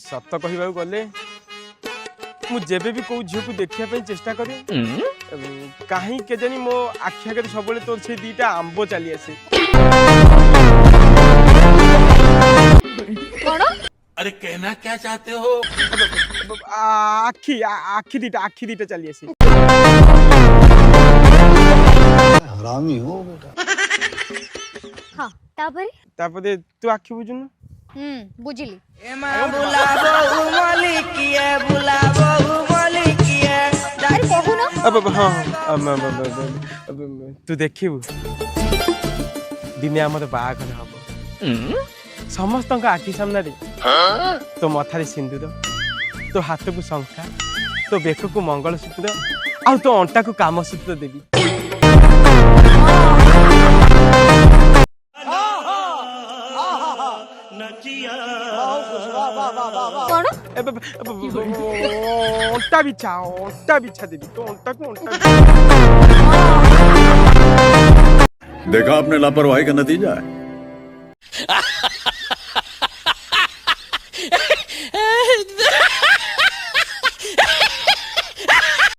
सत कहवा गले मुझे भी कौ झील को देखा चेष्टा करी कहीं केजानी मो आखि आगे सब तोर से दीटा आंब चली आसे अरे कहना क्या चाहते हो? आखि दीटा चली आसी हरामी हो बेटा। हाँ तापरे तू आखि बुझुन बुझिली अरे कहू ना अब हाँ तू देखिबु दिने आमर बाहाघर हम समस्त आखि सामने तो मथारे सिंदूर तो हाथ को शंखा तो बेक को मंगलसूत्र आ तो अंटा को कामसूत्र देवी अंटा बिछा देवी तो अंटा को देखा आपने लापरवाही का नतीजा है।